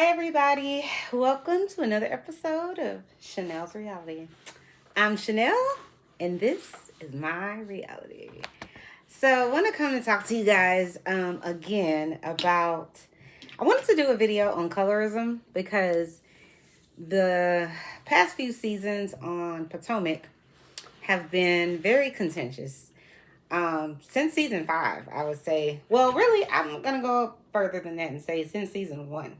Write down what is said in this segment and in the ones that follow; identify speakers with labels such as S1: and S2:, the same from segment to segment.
S1: Hi, everybody. Welcome to another episode of Chanel's Reality. I'm Chanel, and this is my reality. So, I want to come and talk to you guys again about. I wanted to do a video on colorism because the past few seasons on Potomac have been very contentious. Since season 5, I would say. Well, really, I'm going to go further than that and say since season 1.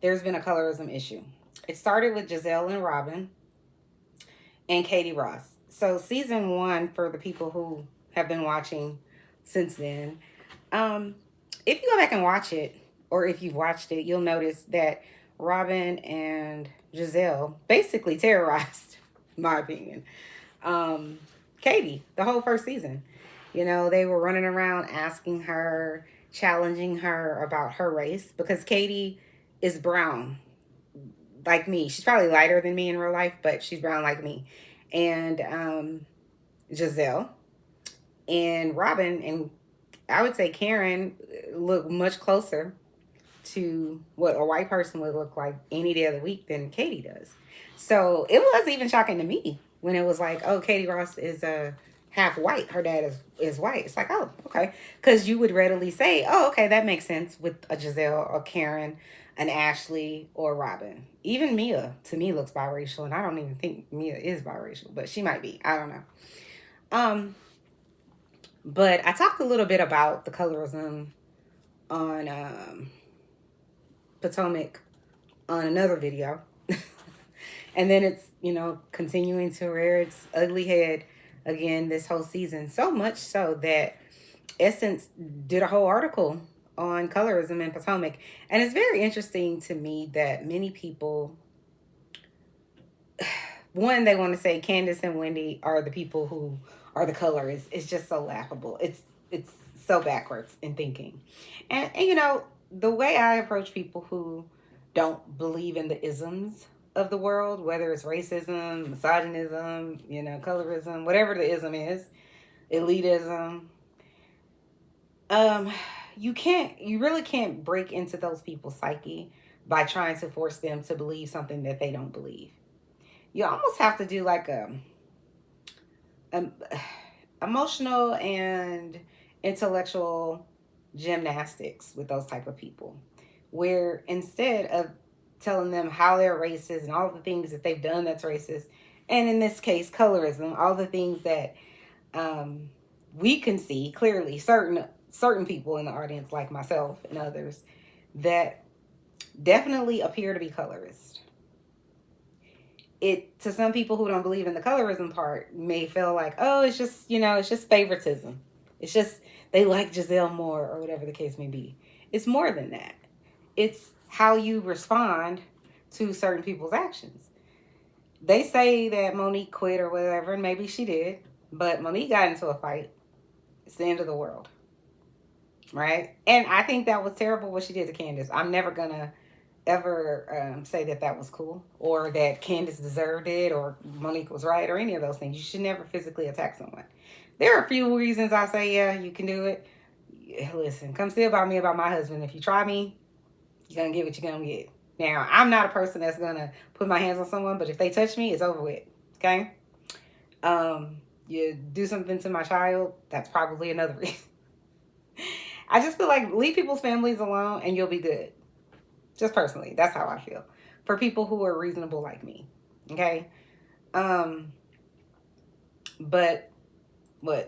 S1: There's been a colorism issue. It started with Giselle and Robin and Katie Ross. So season 1, for the people who have been watching since then, if you go back and watch it, or if you've watched it, you'll notice that Robin and Giselle basically terrorized, in my opinion, Katie the whole first season. You know, they were running around asking her, challenging her about her race, because Katie is brown like me. She's probably lighter than me in real life, but she's brown like me. And Giselle and Robin and I would say Karen look much closer to what a white person would look like any day of the week than Katie does. So it was even shocking to me when it was like, oh, Katie Ross is half white. Her dad is white. It's like, oh, okay. Because you would readily say, oh, okay, that makes sense with a Giselle or Karen, an Ashley or Robin. Even Mia, to me, looks biracial, and I don't even think Mia is biracial, but she might be. I don't know. But I talked a little bit about the colorism on Potomac on another video. And then it's, continuing to rear its ugly head again this whole season. So much so that Essence did a whole article on colorism in Potomac. And it's very interesting to me that many people, one, they want to say Candace and Wendy are the people who are the colorists. It's just so laughable. It's so backwards in thinking. And the way I approach people who don't believe in the isms of the world, whether it's racism, misogynism, colorism, whatever the ism is, elitism, you really can't break into those people's psyche by trying to force them to believe something that they don't believe. You almost have to do like a emotional and intellectual gymnastics with those type of people, where instead of telling them how they're racist and all the things that they've done that's racist, and in this case colorism, all the things that we can see clearly, certain people in the audience like myself and others that definitely appear to be colorist. It, to some people who don't believe in the colorism part, may feel like, oh, it's just favoritism. It's just they like Giselle more, or whatever the case may be. It's more than that. It's how you respond to certain people's actions. They say that Monique quit or whatever, and maybe she did, but Monique got into a fight. It's the end of the world, right? And I think that was terrible what she did to Candace. I'm never gonna ever say that was cool, or that Candace deserved it, or Monique was right, or any of those things. You should never physically attack someone. There are a few reasons I say, yeah, you can do it. Listen, come see about me, about my husband. If you try me, you're going to get what you're going to get. Now, I'm not a person that's going to put my hands on someone, but if they touch me, it's over with, okay? You do something to my child, that's probably another reason. I just feel like leave people's families alone and you'll be good. Just personally, that's how I feel. For people who are reasonable like me, okay? But,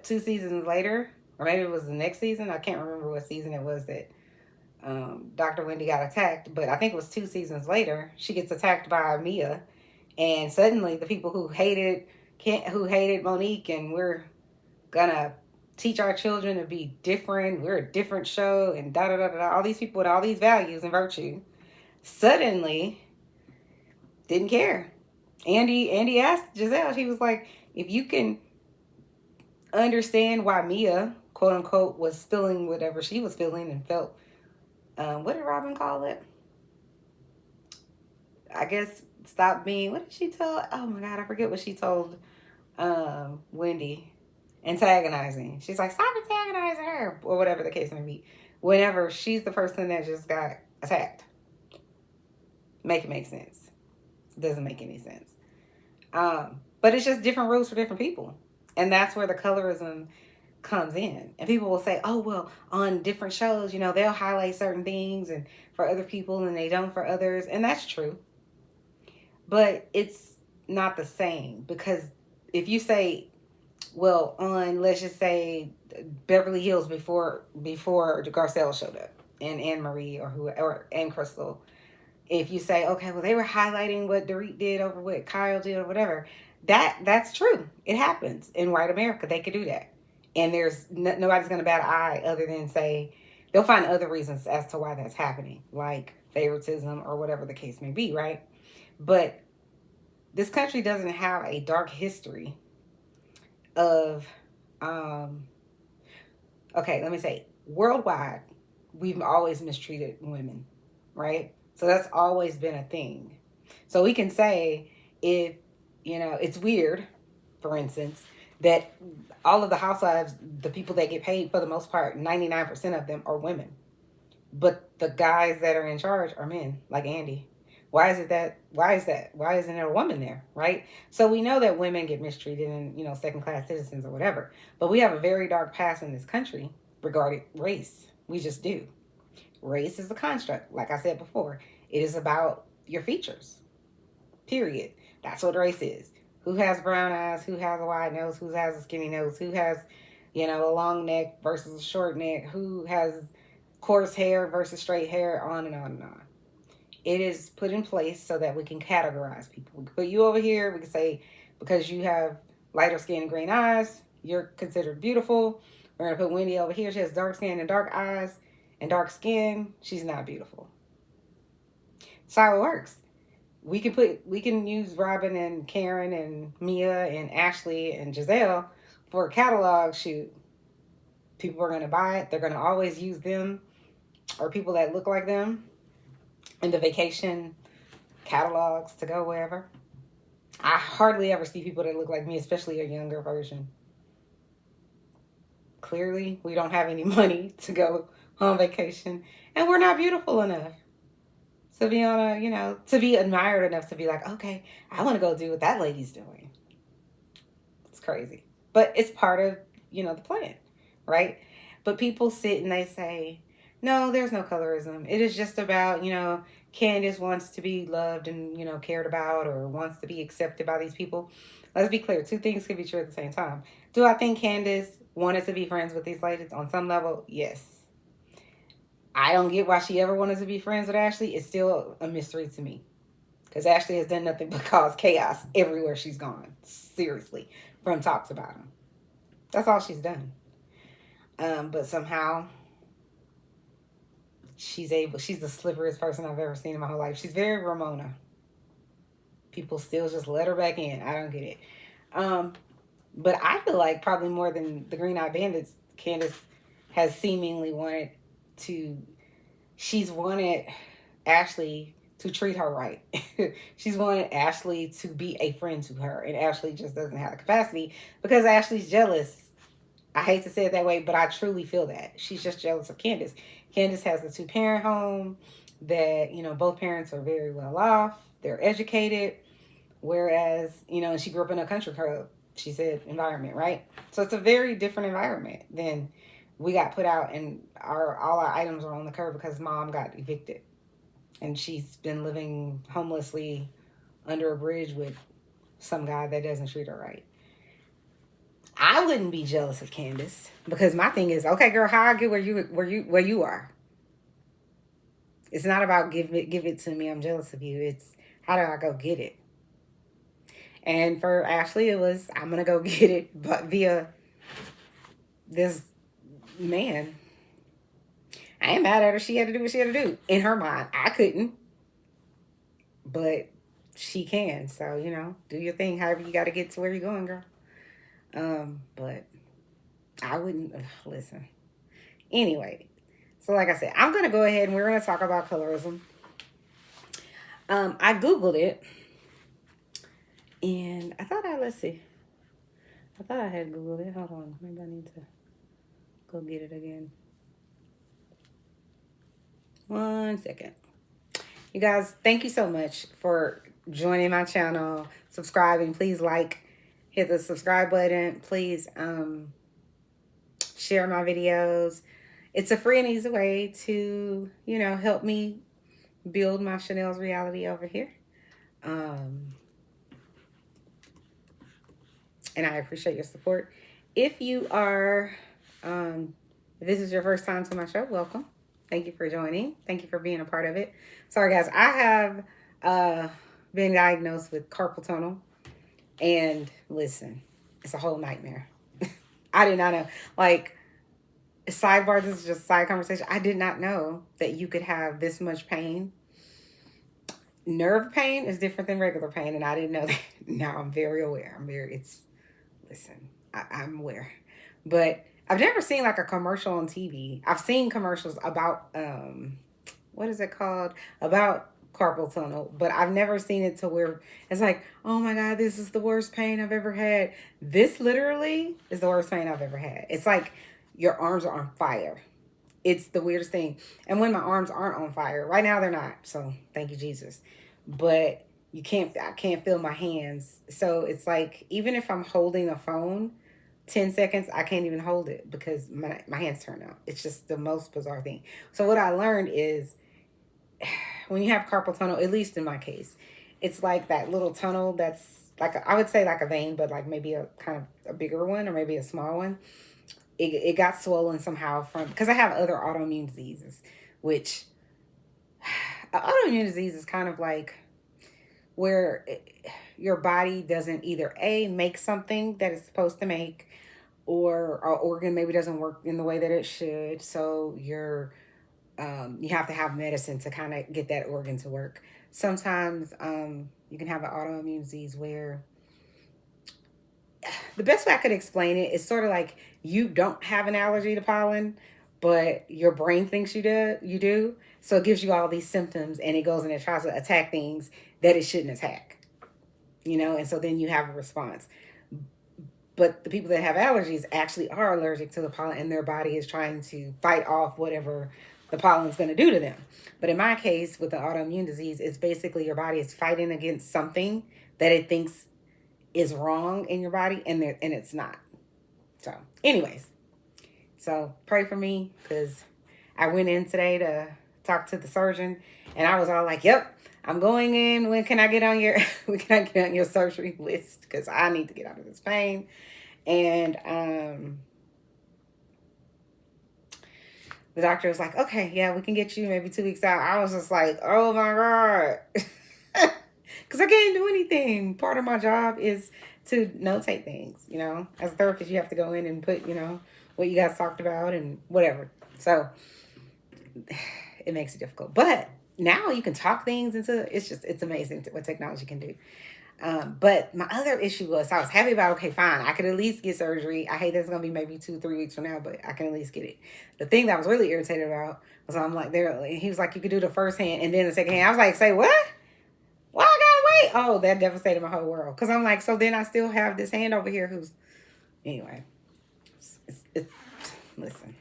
S1: 2 seasons later, or maybe it was the next season, I can't remember what season it was that Dr. Wendy got attacked, but I think it was 2 seasons later, she gets attacked by Mia, and suddenly the people who hated Monique, and we're gonna teach our children to be different, we're a different show, and da-da-da-da, all these people with all these values and virtue, suddenly didn't care. Andy asked Giselle, he was like, if you can understand why Mia, quote unquote, was feeling whatever she was feeling and felt, what did Robin call it? I guess stop being, what did she tell? Oh my God, I forget what she told Wendy. Antagonizing. She's like, stop antagonizing her, or whatever the case may be. Whenever she's the person that just got attacked. make it make sense. It doesn't make any sense. But it's just different rules for different people. And that's where the colorism comes in. And people will say, oh, well, on different shows, they'll highlight certain things and for other people and they don't for others. And that's true. But it's not the same, because if you say, well, on, let's just say, Beverly Hills before the Garcelle showed up, and Anne Marie or Anne Crystal, if you say, okay, well, they were highlighting what Dorit did over what Kyle did or whatever, that's true. It happens in white America. They could do that. And there's nobody's going to bat an eye other than say, they'll find other reasons as to why that's happening, like favoritism or whatever the case may be, right? But this country doesn't have a dark history of, okay, let me say, worldwide, we've always mistreated women, right? So that's always been a thing. So we can say, if, it's weird, for instance, that all of the housewives, the people that get paid for the most part, 99% of them are women. But the guys that are in charge are men, like Andy. Why is that? Why isn't there a woman there, right? So we know that women get mistreated and, second-class citizens or whatever. But we have a very dark past in this country regarding race. We just do. Race is a construct. Like I said before, it is about your features. Period. That's what race is. Who has brown eyes? Who has a wide nose? Who has a skinny nose? Who has, a long neck versus a short neck? Who has coarse hair versus straight hair? On and on and on. It is put in place so that we can categorize people. We can put you over here. We can say, because you have lighter skin and green eyes, you're considered beautiful. We're going to put Wendy over here. She has dark skin and dark eyes and dark skin. She's not beautiful. That's how it works. We can use Robin and Karen and Mia and Ashley and Giselle for a catalog shoot. People are going to buy it. They're going to always use them or people that look like them in the vacation catalogs to go wherever. I hardly ever see people that look like me, especially a younger version. Clearly, we don't have any money to go on vacation, and we're not beautiful enough to be on a, to be admired enough to be like, okay, I want to go do what that lady's doing. It's crazy. But it's part of, the plan, right? But people sit and they say, no, there's no colorism. It is just about, Candace wants to be loved and, cared about, or wants to be accepted by these people. Let's be clear. Two things could be true at the same time. Do I think Candace wanted to be friends with these ladies on some level? Yes. I don't get why she ever wanted to be friends with Ashley. It's still a mystery to me. Because Ashley has done nothing but cause chaos everywhere she's gone. Seriously. From top to bottom. That's all she's done. But somehow she's the slipperiest person I've ever seen in my whole life. She's very Ramona. People still just let her back in. I don't get it. But I feel like probably more than the Green Eyed Bandits, Candace has seemingly she's wanted Ashley to treat her right. She's wanted Ashley to be a friend to her, and Ashley just doesn't have the capacity because Ashley's jealous. I hate to say it that way, but I truly feel that. She's just jealous of Candace. Candace has a 2-parent home that, both parents are very well off. They're educated. Whereas, and she grew up in a country club, she said, environment, right? So it's a very different environment than we got put out, and all our items are on the curb because mom got evicted. And she's been living homelessly under a bridge with some guy that doesn't treat her right. I wouldn't be jealous of Candace because my thing is, okay, girl, how I get where you are. It's not about give it to me. I'm jealous of you. It's how do I go get it? And for Ashley, it was I'm gonna go get it, but via this man. I ain't mad at her. She had to do what she had to do. In her mind, I couldn't, but she can. So do your thing. However you got to get to where you're going, girl. But I wouldn't listen. Anyway, so like I said, I'm going to go ahead and we're going to talk about colorism. I Googled it and I thought let's see. I thought I had Googled it. Hold on. Maybe I need to go get it again. 1 second. You guys, thank you so much for joining my channel, subscribing. Please hit the subscribe button. Please share my videos. It's a free and easy way to, help me build my Chanel's reality over here. And I appreciate your support. If you are, if this is your first time to my show, welcome. Thank you for joining. Thank you for being a part of it. Sorry, guys. I have been diagnosed with carpal tunnel. And listen, it's a whole nightmare. I did not know. Like, sidebar, this is just a side conversation. I did not know that you could have this much pain. Nerve pain is different than regular pain, and I didn't know that. Now I'm very aware. I'm aware. But I've never seen like a commercial on TV. I've seen commercials about, what is it called? About carpal tunnel, but I've never seen it to where it's like, oh my God, this is the worst pain I've ever had. This literally is the worst pain I've ever had. It's like your arms are on fire. It's the weirdest thing. And when my arms aren't on fire, right now they're not. So thank you, Jesus. But I can't feel my hands. So it's like, even if I'm holding a phone, 10 seconds, I can't even hold it because my hands turn out. It's just the most bizarre thing. So what I learned is when you have carpal tunnel, at least in my case, it's like that little tunnel that's like, I would say like a vein, but like maybe a kind of a bigger one or maybe a small one. It got swollen somehow because I have other autoimmune diseases, which autoimmune disease is kind of like where your body doesn't either make something that it's supposed to make, or our organ maybe doesn't work in the way that it should. So you have to have medicine to kind of get that organ to work. Sometimes you can have an autoimmune disease where the best way I could explain it is sort of like you don't have an allergy to pollen, but your brain thinks you do. So it gives you all these symptoms and it goes and it tries to attack things that it shouldn't attack, and so then you have a response. But the people that have allergies actually are allergic to the pollen and their body is trying to fight off whatever the pollen is going to do to them. But in my case, with the autoimmune disease, it's basically your body is fighting against something that it thinks is wrong in your body, and it's not. So anyways, so pray for me, because I went in today to talk to the surgeon and I was all like, yep, I'm going in. When can I get on your surgery list? Because I need to get out of this pain. And the doctor was like, okay, yeah, we can get you maybe 2 weeks out. I was just like, oh my God. Because I can't do anything. Part of my job is to notate things, As a therapist, you have to go in and put, what you guys talked about and whatever. So it makes it difficult. But now you can talk things into, it's amazing what technology can do. But my other issue was, I was happy about, okay, fine, I could at least get surgery. I hate that it's going to be maybe 2-3 weeks from now, but I can at least get it. The thing that I was really irritated about was I'm like, he was like, you could do the first hand and then the second hand. I was like, say what? Why I gotta wait? Oh, that devastated my whole world. Because I'm like, so then I still have this hand over here who's, anyway. Listen.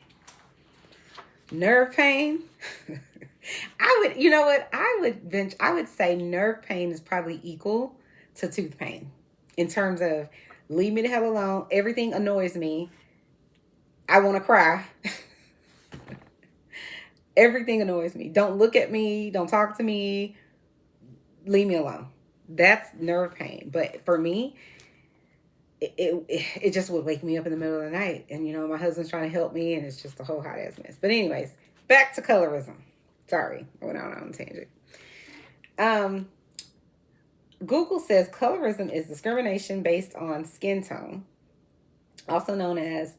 S1: Nerve pain. I would say nerve pain is probably equal to tooth pain. In terms of, leave me the hell alone. Everything annoys me. I want to cry. Everything annoys me. Don't look at me. Don't talk to me. Leave me alone. That's nerve pain. But for me, it just would wake me up in the middle of the night. And, my husband's trying to help me, and it's just a whole hot ass mess. But anyways, back to colorism. Sorry, I went out on a tangent. Google says colorism is discrimination based on skin tone, also known as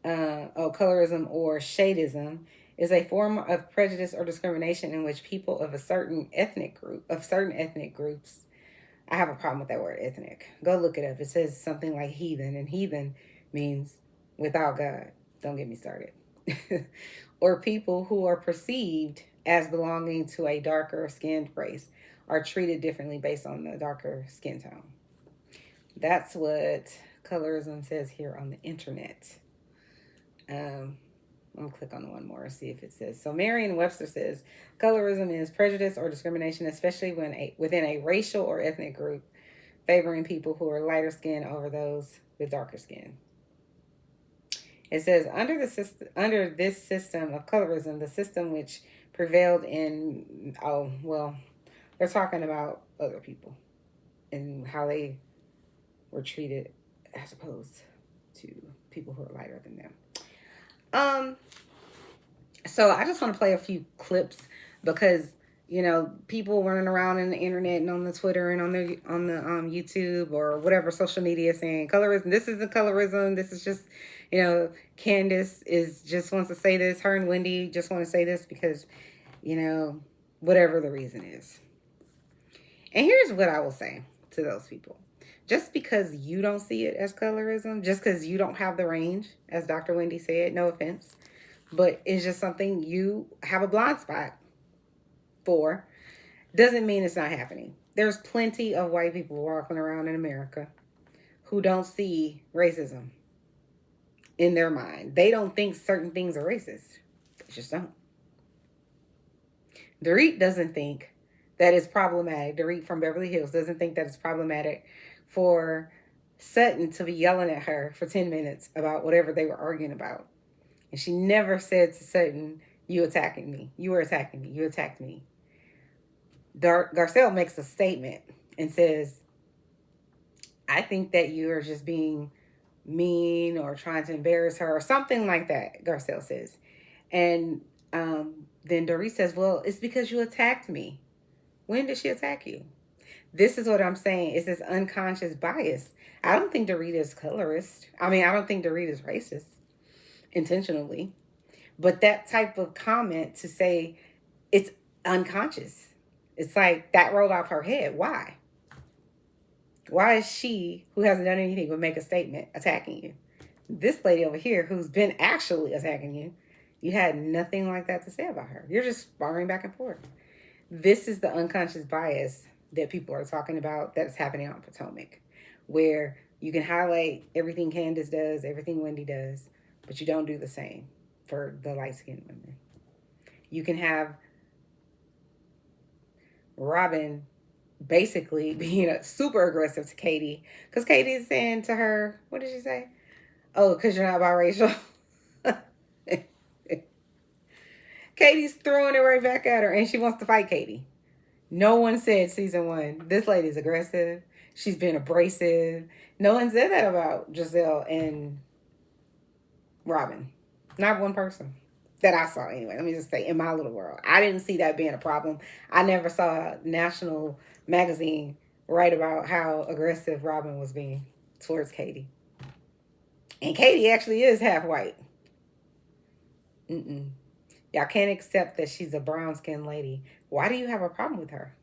S1: colorism or shadeism, is a form of prejudice or discrimination in which people of certain ethnic groups. I have a problem with that word, ethnic. Go look it up. It says something like heathen, and heathen means without God. Don't get me started. Or people who are perceived as belonging to a darker skinned race are treated differently based on the darker skin tone. That's what colorism says here on the internet. I'm going to click on one more and see if it says. So Merriam-Webster says, colorism is prejudice or discrimination, especially within a racial or ethnic group, favoring people who are lighter skin over those with darker skin. It says, under this system of colorism, the system which prevailed in, they're talking about other people and how they were treated as opposed to people who are lighter than them. So I just want to play a few clips because, people running around in the internet and on the Twitter and on the YouTube or whatever social media saying colorism, this isn't colorism. This is just, Candace just wants to say this. Her and Wendy just want to say this because, whatever the reason is. And here's what I will say to those people. Just because you don't see it as colorism, just because you don't have the range, as Dr. Wendy said, no offense, but it's just something you have a blind spot for, doesn't mean it's not happening. There's plenty of white people walking around in America who don't see racism in their mind. They don't think certain things are racist. They just don't. Dorit doesn't think that it's problematic. Dorit from Beverly Hills doesn't think that it's problematic for Sutton to be yelling at her for 10 minutes about whatever they were arguing about. And she never said to Sutton, you attacking me. You were attacking me. You attacked me. Garcelle makes a statement and says, I think that you are just being mean or trying to embarrass her or something like that, Garcelle says. And then Dorit says, well, it's because you attacked me. When did she attack you? This is what I'm saying. It's this unconscious bias. I don't think Dorit is colorist. I don't think Dorit is racist intentionally. But that type of comment to say it's unconscious. It's like that rolled off her head. Why? Why is she, who hasn't done anything but make a statement, attacking you? This lady over here, who's been actually attacking you, you had nothing like that to say about her. You're just sparring back and forth. This is the unconscious bias that people are talking about that's happening on Potomac, where you can highlight everything Candace does, everything Wendy does, but you don't do the same for the light-skinned women. You can have Robin basically being super aggressive to Katie, because Katie is saying to her, what did she say? Oh, because you're not biracial. Katie's throwing it right back at her, and she wants to fight Katie. No one said season 1, this lady's aggressive. She's been abrasive. No one said that about Giselle and Robin. Not one person that I saw anyway. Let me just say, in my little world, I didn't see that being a problem. I never saw a national magazine write about how aggressive Robin was being towards Katie. And Katie actually is half white. Y'all can't accept that she's a brown-skinned lady. Why do you have a problem with her,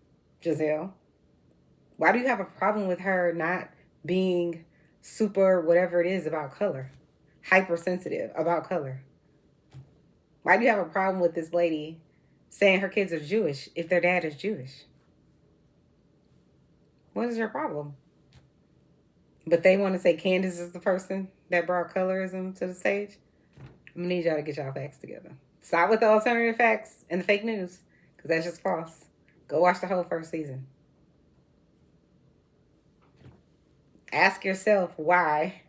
S1: Giselle? Why do you have a problem with her not being super whatever it is about color? Hypersensitive about color? Why do you have a problem with this lady saying her kids are Jewish if their dad is Jewish? What is your problem? But they want to say Candace is the person that brought colorism to the stage. I'm going to need y'all to get y'all facts together. Stop with the alternative facts and the fake news, because that's just false. Go watch the whole first season. Ask yourself why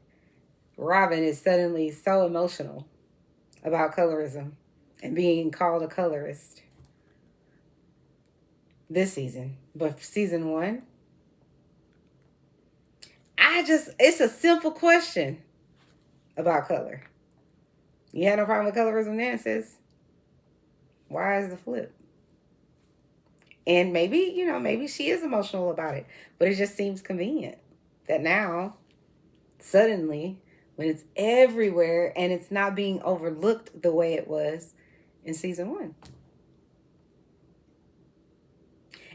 S1: Robin is suddenly so emotional about colorism and being called a colorist this season. But season 1, it's a simple question about color. You had no problem with colorism then, sis. Why is the flip? And maybe she is emotional about it, but it just seems convenient that now, suddenly, when it's everywhere and it's not being overlooked the way it was in season 1.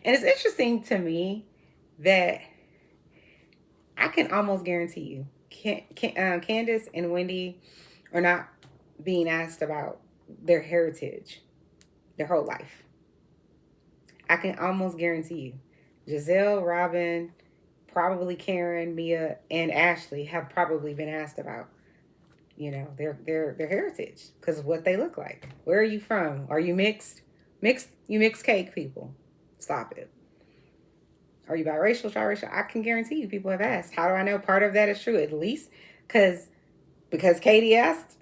S1: And it's interesting to me that I can almost guarantee you, Candace and Wendy are not being asked about their heritage their whole life. I can almost guarantee you, Giselle, Robin, probably Karen, Mia, and Ashley have probably been asked about, their heritage because of what they look like. Where are you from? Are you mixed? You mixed cake people. Stop it. Are you biracial, triracial? I can guarantee you people have asked. How do I know part of that is true? At least because Katie asked,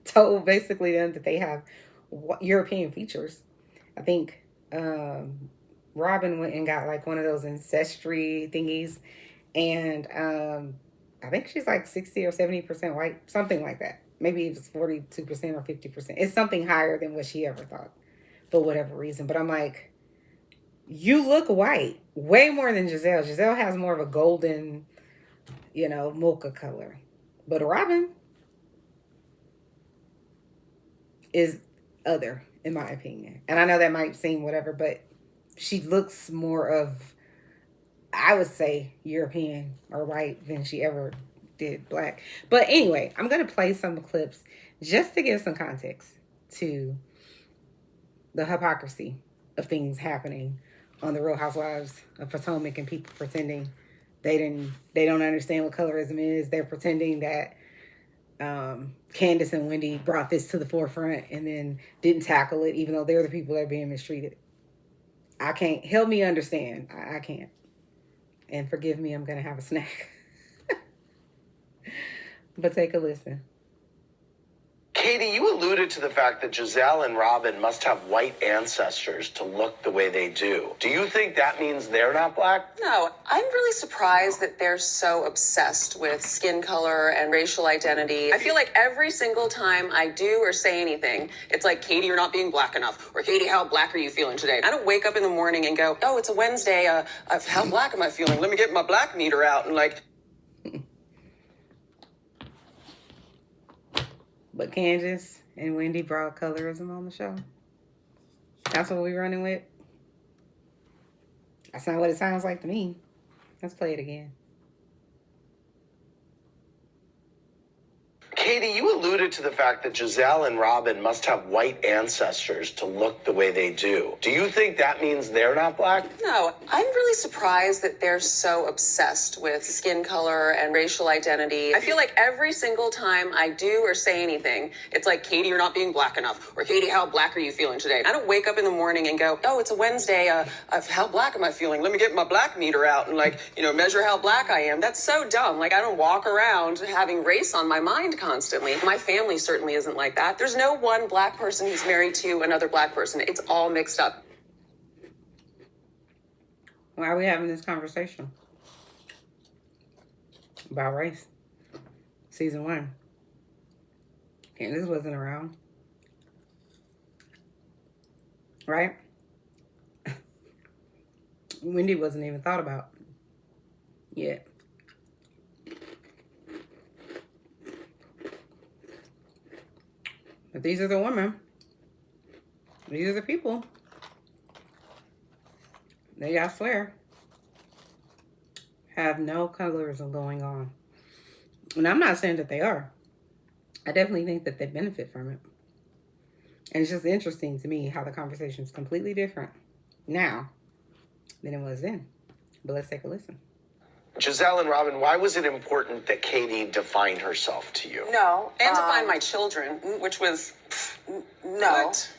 S1: told basically them that they have European features. I think Robin went and got like one of those ancestry thingies, and I think she's like 60 or 70% white, something like that. Maybe it's 42% or 50%. It's something higher than what she ever thought for whatever reason. But I'm like, you look white way more than Giselle. Giselle has more of a golden, mocha color. But Robin is other, in my opinion. And I know that might seem whatever, but she looks more of, I would say, European or white than she ever did black. But anyway, I'm going to play some clips just to give some context to the hypocrisy of things happening on the Real Housewives of Potomac and people pretending they don't understand what colorism is. They're pretending that Candace and Wendy brought this to the forefront and then didn't tackle it, even though they're the people that are being mistreated. I can't. Help me understand. I can't. And forgive me, I'm going to have a snack. But take a listen.
S2: Katie, you alluded to the fact that Giselle and Robin must have white ancestors to look the way they do. Do you think that means they're not black?
S3: No, I'm really surprised that they're so obsessed with skin color and racial identity. I feel like every single time I do or say anything, it's like, Katie, you're not being black enough. Or, Katie, how black are you feeling today? I don't wake up in the morning and go, oh, it's a Wednesday. How black am I feeling? Let me get my black meter out and
S1: But Candace and Wendy brought colorism on the show. That's what we're running with. That's not what it sounds like to me. Let's play it again.
S2: Katie, you alluded to the fact that Giselle and Robin must have white ancestors to look the way they do. Do you think that means they're not black?
S3: No, I'm really surprised that they're so obsessed with skin color and racial identity. I feel like every single time I do or say anything, it's like, Katie, you're not being black enough. Or, Katie, how black are you feeling today? I don't wake up in the morning and go, oh, it's a Wednesday. How black am I feeling? Let me get my black meter out and measure how black I am. That's so dumb. I don't walk around having race on my mind constantly. My family certainly isn't like that. There's no one black person who's married to another black person. It's all mixed up.
S1: Why are we having this conversation about race? Season 1. Candace wasn't around. Right? Wendy wasn't even thought about yet. But these are the women. These are the people. They, I swear, have no colorism going on. And I'm not saying that they are. I definitely think that they benefit from it. And it's just interesting to me how the conversation is completely different now than it was then. But let's take a listen.
S2: Giselle and Robin, why was it important that Katie defined herself to you?
S3: No. And to find my children, which was...
S4: No.
S3: What?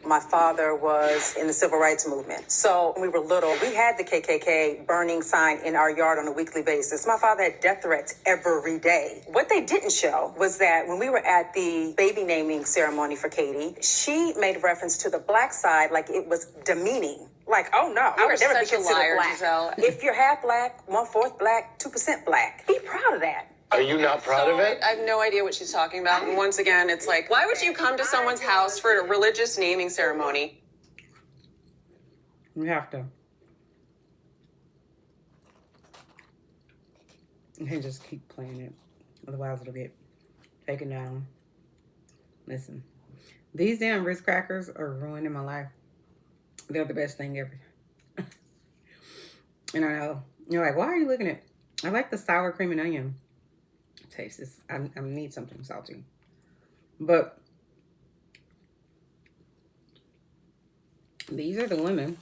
S4: My father was in the civil rights movement. So when we were little, we had the KKK burning sign in our yard on a weekly basis. My father had death threats every day. What they didn't show was that when we were at the baby naming ceremony for Katie, she made reference to the black side like it was demeaning. Like, oh no, I would never be
S3: such a
S4: considered
S3: liar,
S4: black.
S3: Giselle.
S4: If you're half black, 1/4 black, 2% black, be proud of that.
S2: Are you not proud of it?
S3: I have no idea what she's talking about. And once again, it's like, why would you come to someone's house for a religious naming ceremony?
S1: We have to. You can just keep playing it. Otherwise, it'll get taken down. Listen. These damn Ritz crackers are ruining my life. They're the best thing ever. And I know. You're like, why are you looking at... I like the sour cream and onion taste. This. I need something salty. But these are the women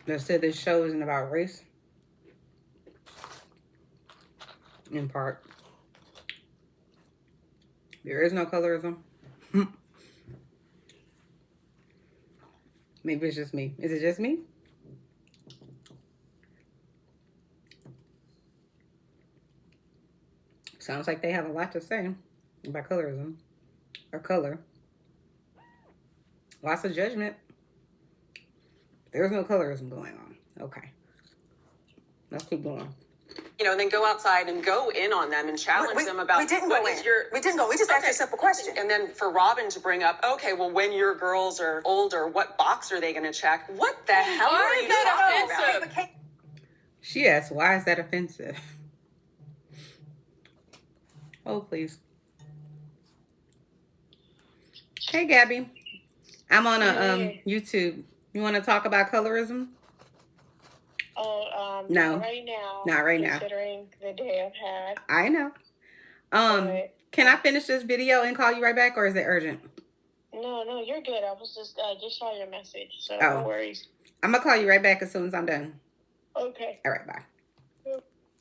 S1: that said this show isn't about race. In part. There is no colorism. Maybe it's just me. Is it just me? Sounds like they have a lot to say about colorism or color. Lots of judgment. There's no colorism going on. Okay. Let's keep going.
S3: You know, and then go outside and go in on them and challenge them about
S4: we didn't go in. We didn't go. We just asked a simple question.
S3: And then for Robin to bring up, okay, well, when your girls are older, what box are they going to check? What the hell are you talking about?
S1: She asked, why is that offensive? Oh, please. Hey, Gabby. I'm on a YouTube. You want to talk about colorism?
S5: Oh,
S1: no.
S5: Not right now.
S1: Not right now.
S5: Considering the day I've had.
S1: I know. Can I finish this video and call you right back, or is it urgent?
S5: No, you're good. I was just saw your message, so no worries.
S1: I'm gonna call you right back as soon as I'm done.
S5: Okay.
S1: All right, bye.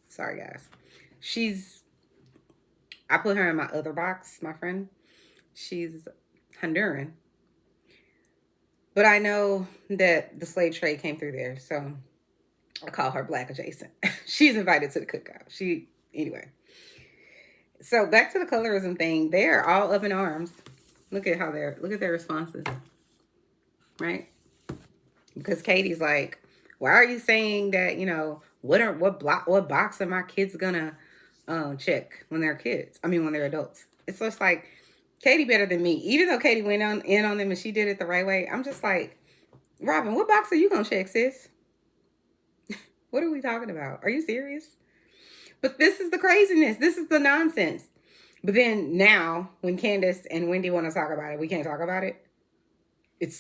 S1: Sorry, guys. I put her in my other box, my friend. She's Honduran. But I know that the slave trade came through there, so I call her Black adjacent. She's invited to the cookout. Anyway. So back to the colorism thing. They're all up in arms. Look at their responses. Right? Because Katie's like, why are you saying that, what box are my kids gonna check when they're kids? When they're adults. It's just like, Katie better than me. Even though Katie went in on them and she did it the right way, I'm just like, Robin, what box are you gonna check, sis? What are we talking about? Are you serious? But this is the craziness. This is the nonsense. But then now, when Candace and Wendy want to talk about it, we can't talk about it.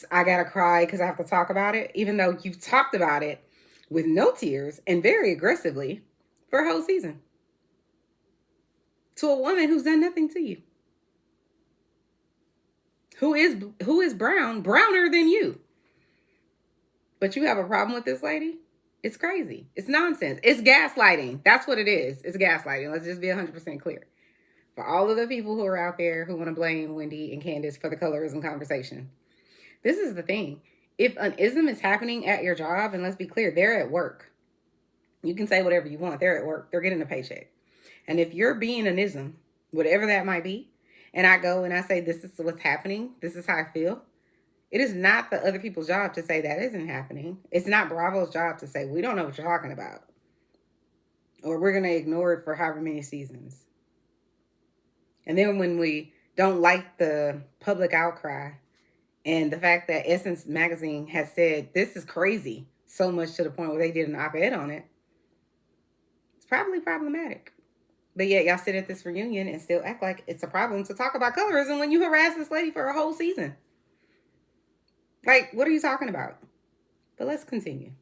S1: I gotta cry because I have to talk about it, even though you've talked about it with no tears and very aggressively for a whole season. To a woman who's done nothing to you. Who is browner than you. But you have a problem with this lady? It's crazy. It's nonsense. It's gaslighting. That's what it is. It's gaslighting. Let's just be 100% clear. For all of the people who are out there who want to blame Wendy and Candace for the colorism conversation. This is the thing. If an ism is happening at your job, and let's be clear, they're at work. You can say whatever you want. They're at work. They're getting a paycheck. And if you're being an ism, whatever that might be, and I go and I say, this is what's happening, this is how I feel, it is not the other people's job to say that isn't happening. It's not Bravo's job to say, we don't know what you're talking about. Or we're going to ignore it for however many seasons. And then when we don't like the public outcry and the fact that Essence Magazine has said, this is crazy, so much to the point where they did an op-ed on it, it's probably problematic. But yet y'all sit at this reunion and still act like it's a problem to talk about colorism when you harass this lady for a whole season. Like, what are you talking about? But let's continue.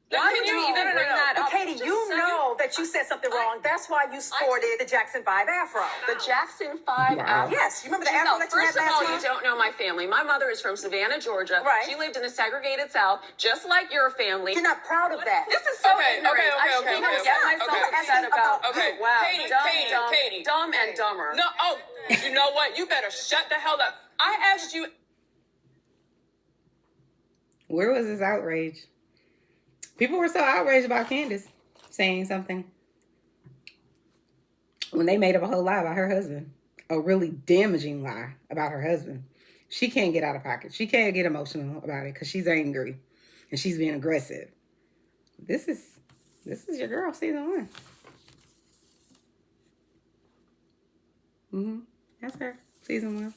S3: Why would you even bring that up?
S4: Katie, you know that you said something wrong. That's why you sported the Jackson 5 afro.
S3: The Jackson 5 afro.
S4: Yes, you remember the afro that you had
S3: First of
S4: last
S3: all,
S4: month?
S3: you don't know my family. My mother is from Savannah, Georgia.
S4: Right.
S3: She lived in the segregated South, just like your family.
S4: You're not proud of that.
S3: This is so ignorant. I shouldn't get myself upset about
S6: Katie.
S3: dumb and dumber.
S6: No, you know what? You better shut the hell up. I asked you.
S1: Where was this outrage? People were so outraged about Candace saying something when they made up a whole lie about her husband. A really damaging lie about her husband. She can't get out of pocket. She can't get emotional about it because she's angry and she's being aggressive. This is your girl, season 1. That's her, season 1.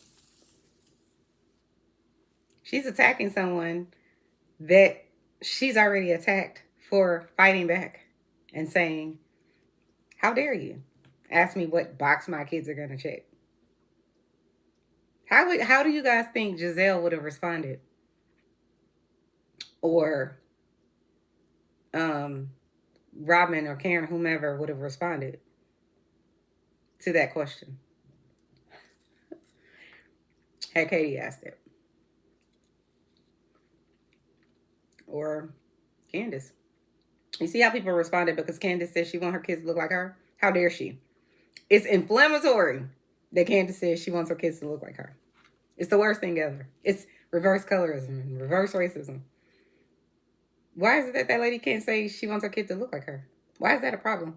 S1: She's attacking someone that she's already attacked for fighting back and saying, how dare you ask me what box my kids are going to check? How do you guys think Giselle would have responded? Or Robin or Karen, whomever, would have responded to that question? Had Katie asked it. Or Candace. You see how people responded because Candace said she wants her kids to look like her? How dare she? It's inflammatory that Candace says she wants her kids to look like her. It's the worst thing ever. It's reverse colorism and reverse racism. Why is it that lady can't say she wants her kid to look like her? Why is that a problem?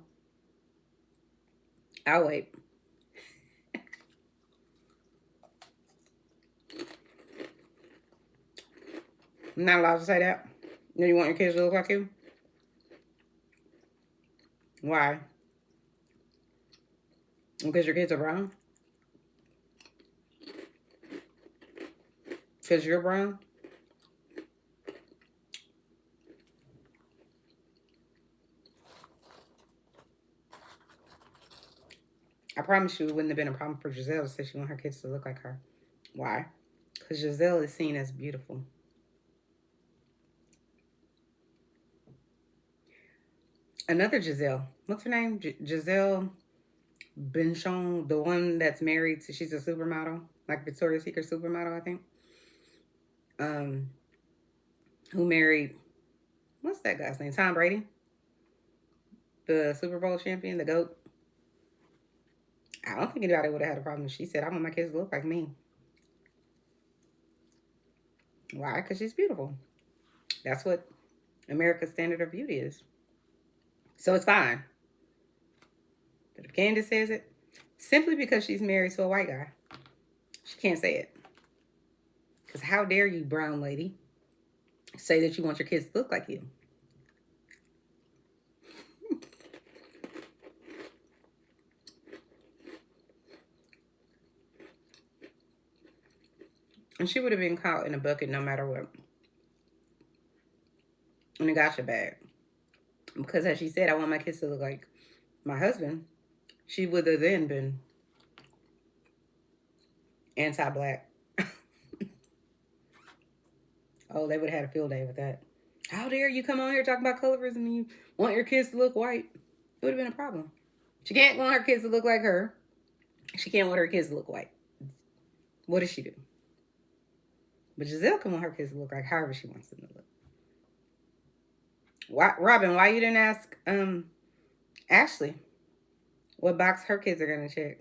S1: I'll wait. I'm not allowed to say that. You want your kids to look like you? Why? Because your kids are brown? Because you're brown? I promise you it wouldn't have been a problem for Giselle to say she wants her kids to look like her. Why? Because Giselle is seen as beautiful. Another Giselle. What's her name? Giselle Benchon, the one that's married to, she's a supermodel, like Victoria's Secret supermodel, I think. Who married, what's that guy's name? Tom Brady? The Super Bowl champion, the GOAT. I don't think anybody would have had a problem if she said, I want my kids to look like me. Why? Because she's beautiful. That's what America's standard of beauty is. So it's fine. But if Candace says it, simply because she's married to a white guy, she can't say it. Because how dare you, brown lady, say that you want your kids to look like you? And she would have been caught in a bucket no matter what. In a gotcha bag. Because as she said, I want my kids to look like my husband. She would have then been anti-black. Oh, they would have had a field day with that. How dare you come on here talking about colorism and you want your kids to look white? It would have been a problem. She can't want her kids to look like her. She can't want her kids to look white. What does she do? But Giselle can want her kids to look like however she wants them to look. Why, Robin, why you didn't ask Ashley what box her kids are going to check?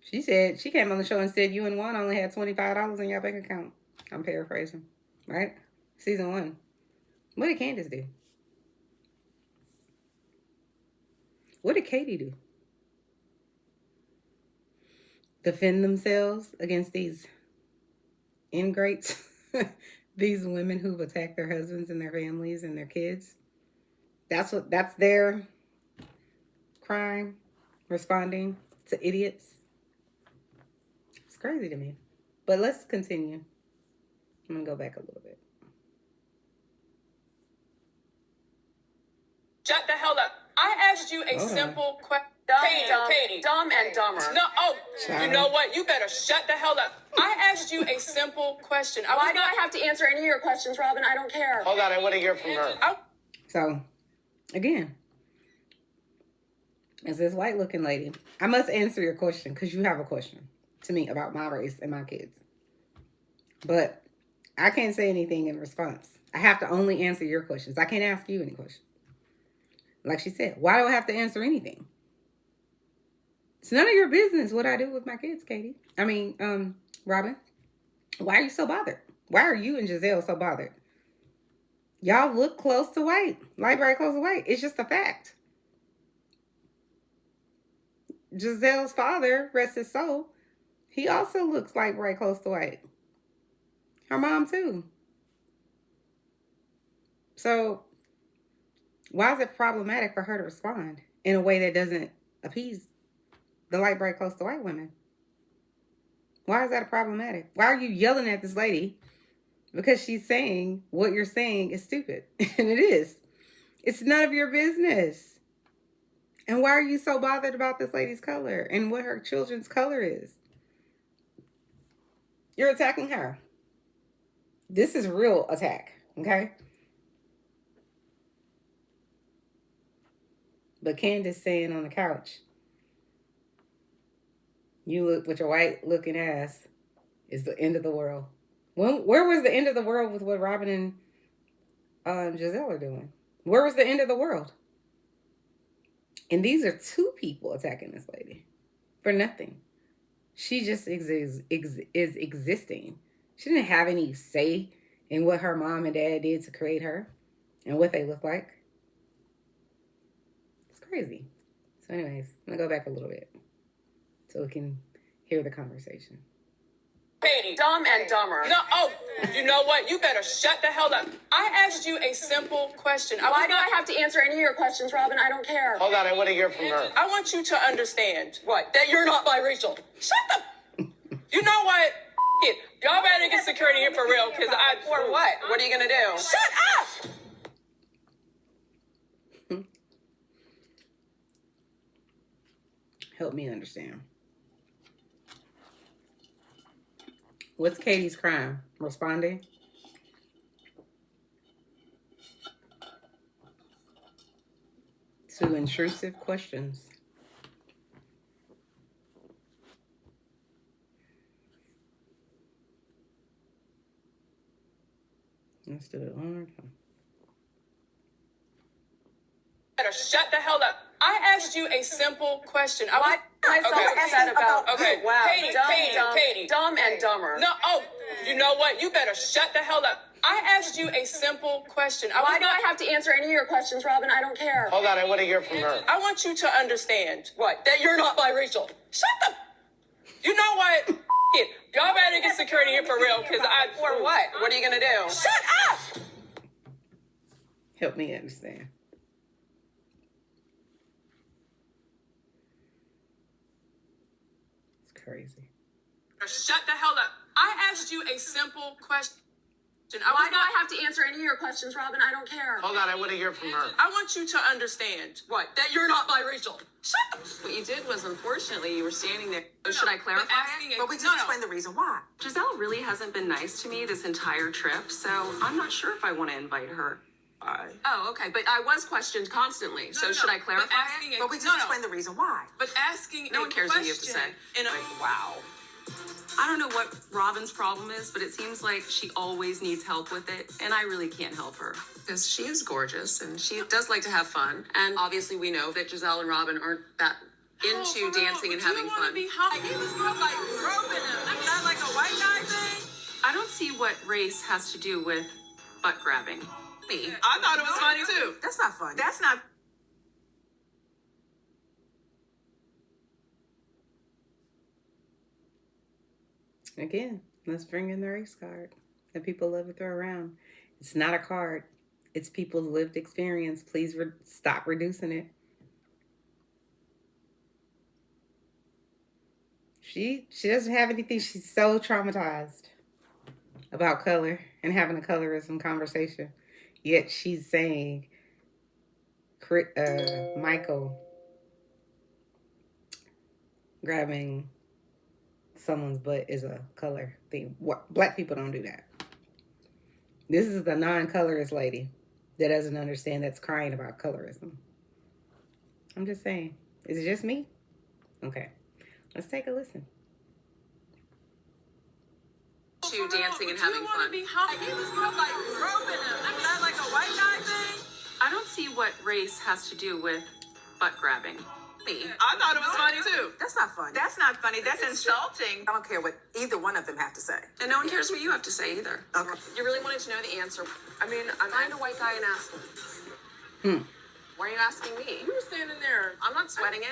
S1: She said, she came on the show and said you and Juan only had $25 in your bank account. I'm paraphrasing, right? Season 1. What did Candace do? What did Katie do? Defend themselves against these ingrates? These women who've attacked their husbands and their families and their kids. That's their crime, responding to idiots. It's crazy to me. But let's continue. I'm going to go back a little bit.
S6: Shut the hell up. I asked you a simple question. Katie.
S3: Dumb and dumber.
S6: No, you know what? You better shut the hell up. I asked you a simple question.
S3: Why do I have to answer any of your questions, Robin? I don't care.
S2: Hold on, I want to hear from her.
S1: So, again, as this white-looking lady, I must answer your question because you have a question to me about my race and my kids. But I can't say anything in response. I have to only answer your questions. I can't ask you any questions. Like she said, why do I have to answer anything? It's none of your business what I do with my kids, Katie. Robin. Why are you so bothered? Why are you and Giselle so bothered? Y'all look close to white. Light bright close to white. It's just a fact. Giselle's father, rest his soul, he also looks like bright close to white. Her mom too. So why is it problematic for her to respond in a way that doesn't appease the light bright close to white women? Why is that problematic? Why are you yelling at this lady? Because she's saying what you're saying is stupid. And it is. It's none of your business. And why are you so bothered about this lady's color and what her children's color is? You're attacking her. This is real attack, okay? But Candace saying on the couch, you look with your white looking ass is the end of the world. Where was the end of the world with what Robin and Giselle are doing? Where was the end of the world? And these are two people attacking this lady for nothing. She just is existing. She didn't have any say in what her mom and dad did to create her and what they look like. It's crazy. So anyways, I'm going to go back a little bit so we can hear the conversation.
S3: Katie, Dumb and Dumber.
S6: No, oh, you know what? You better shut the hell up. I asked you a simple question.
S3: Why do I have to answer any of your questions, Robin? I don't care.
S2: Hold on, I want to hear from her.
S6: I want you to understand
S3: What?
S6: that you're not biracial. Shut the. You know what? It. Y'all better get security here for real, because I.
S3: For what? What are you gonna do?
S6: Shut up.
S1: Help me understand. What's Katie's crime? Responding? To intrusive questions. Let's do it one more time.
S6: Better shut the hell up. I asked you a simple question.
S3: Why am I so upset about
S6: Okay,
S3: wow,
S6: Katie.
S3: Dumb and Dumber.
S6: No, oh, you know what? You better shut the hell up. I asked you a simple question.
S3: Why do I have to answer any of your questions, Robin? I don't care.
S2: Hold on, I want to hear from her.
S6: I want you to understand
S3: What?
S6: that you're not biracial. Shut the. You know what? It. Y'all better get security here for real, because I.
S3: For what? What are you gonna do?
S6: Shut up.
S1: Help me understand. It's crazy.
S6: Shut the hell up. I asked you a simple question.
S3: Why do I have to answer any of your questions, Robin? I don't care.
S2: Hold on, I want to hear from her.
S6: I want you to understand
S3: What?
S6: that you're not biracial. Shut up.
S3: What you did was, unfortunately, you were standing there. Should I clarify it?
S6: But we just explained
S3: the reason why. Giselle really hasn't been nice to me this entire trip, so I'm not sure if I want to invite her. Oh, okay. But I was questioned constantly, so should I clarify it?
S6: But we just explained the reason why. But asking
S3: No one cares what you have to say.
S6: Wow.
S3: I don't know what Robin's problem is, but it seems like she always needs help with it, and I really can't help her. Because she is gorgeous, and she does like to have fun. And obviously we know that Giselle and Robin aren't that into dancing and having fun.
S6: He was more like groping him. Is that like a white guy thing?
S3: I don't see what race has to do with butt grabbing. Me.
S6: I thought it was funny too.
S3: That's not funny. That's not.
S1: Again, let's bring in the race card that people love to throw around. It's not a card. It's people's lived experience. Please stop reducing it. She doesn't have anything. She's so traumatized about color and having a colorism conversation. Yet she's saying Michael grabbing someone's butt is a color thing. Black people don't do that. This is the non-colorist lady that doesn't understand, that's crying about colorism. I'm just saying. Is it just me? Okay. Let's take a listen.
S3: To dancing and having fun.
S6: He was more like groping him. Is that like a white guy thing?
S3: I don't see what race has to do with butt grabbing. Me.
S6: I thought it was funny too.
S7: That's not funny.
S6: That's not funny. That's insulting.
S7: I don't care what either one of them have to say.
S3: And no one cares what you have to say either.
S7: Okay.
S3: You really wanted to know the answer. I mean, find a white guy and ask him. Why are you asking me?
S6: You were standing there.
S3: I'm not sweating it.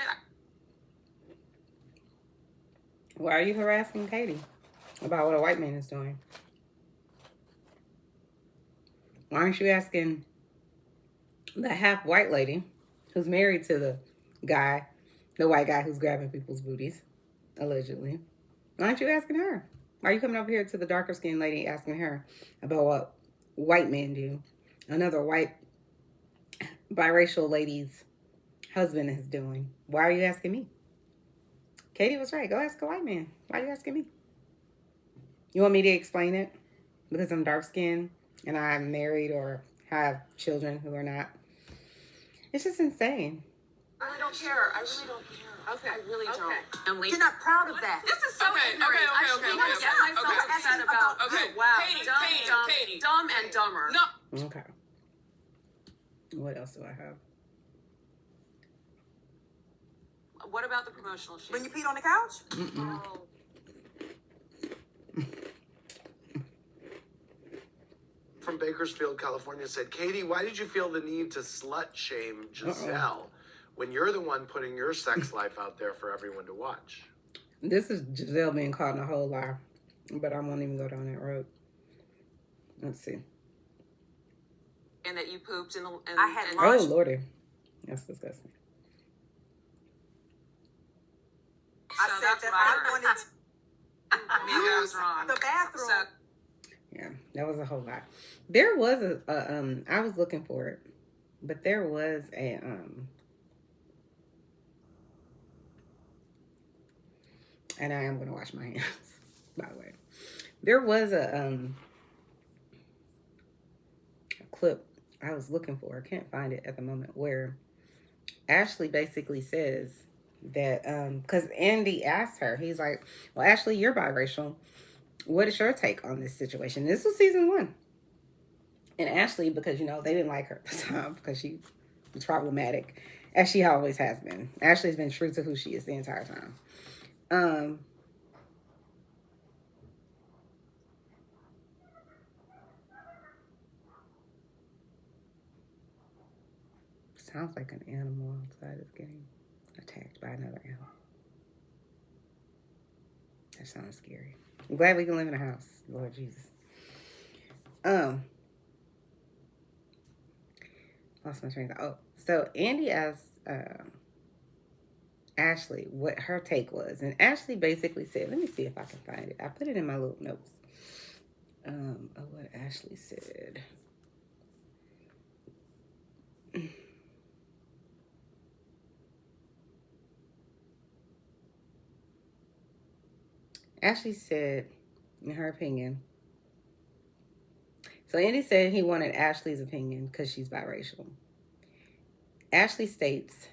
S1: Why are you harassing Katie about what a white man is doing? Why aren't you asking the half white lady who's married to the white guy who's grabbing people's booties, allegedly? Why aren't you asking her? Why are you coming over here to the darker skinned lady asking her about what white men do? Another white biracial lady's husband is doing. Why are you asking me? Katie was right. Go ask a white man. Why are you asking me? You want me to explain it? Because I'm dark skinned and I'm married or have children who are not. It's just insane.
S3: I really don't care. I really don't care. Okay. I really don't.
S7: You're not proud of that.
S3: This is so ignorant. I shouldn't get myself upset about wow.
S6: Katie.
S3: Dumb and dumber.
S6: No.
S1: Okay. What else do I have?
S3: What about the promotional shoot?
S7: When you peed on the couch?
S3: Oh.
S2: From Bakersfield, California said, Katie, why did you feel the need to slut shame Giselle when you're the one putting your sex life out there for everyone to watch?
S1: This is Giselle being caught in a whole lie, but I won't even go down that road. Let's see.
S3: And that you pooped in the...
S7: I had
S1: Oh,
S7: lunch.
S1: Lordy. That's disgusting.
S7: I
S3: So
S7: said
S3: that's
S7: that
S3: what I
S7: I wanted
S3: Maybe I was wrong.
S7: the bathroom.
S3: So,
S1: Yeah, that was a whole lot. There was I was looking for it, but there was a, and I am going to wash my hands, by the way. There was a clip I was looking for. I can't find it at the moment, where Ashley basically says that, because Andy asked her, he's like, well, Ashley, you're biracial. What is your take on this situation? This was season 1. And Ashley, because, you know, they didn't like her at the time because she was problematic, as she always has been. Ashley's been true to who she is the entire time. Sounds like an animal outside is getting attacked by another animal. That sounds scary. I'm glad we can live in a house, Lord Jesus. Lost my train of thought. Oh, so Andy asked Ashley what her take was, and Ashley basically said, let me see if I can find it. I put it in my little notes. Of what Ashley said. Ashley said, in her opinion, so Andy said he wanted Ashley's opinion because she's biracial. Ashley states,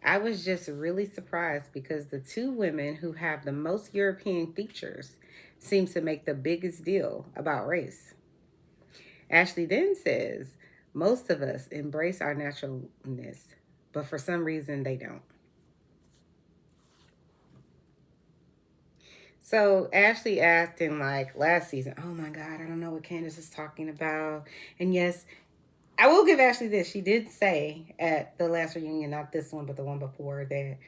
S1: I was just really surprised because the two women who have the most European features seem to make the biggest deal about race. Ashley then says, most of us embrace our naturalness, but for some reason they don't. So Ashley acting like last season, oh my God, I don't know what Candace is talking about. And yes, I will give Ashley this. She did say at the last reunion, not this one, but the one before, that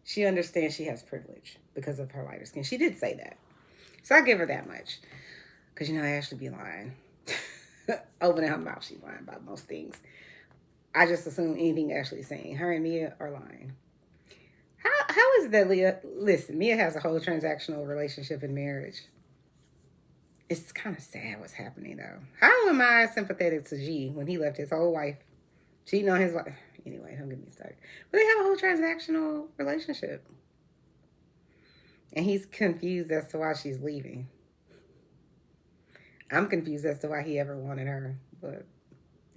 S1: she understands she has privilege because of her lighter skin. She did say that. So I give her that much. Because, you know, Ashley be lying. Opening her mouth, she's lying about most things. I just assume anything Ashley's saying. Her and Mia are lying. How is that, Leah? Listen, Mia has a whole transactional relationship in marriage. It's kind of sad what's happening, though. How am I sympathetic to G when he left his whole wife, cheating on his wife? Anyway, don't get me started. But they have a whole transactional relationship. And he's confused as to why she's leaving. I'm confused as to why he ever wanted her. But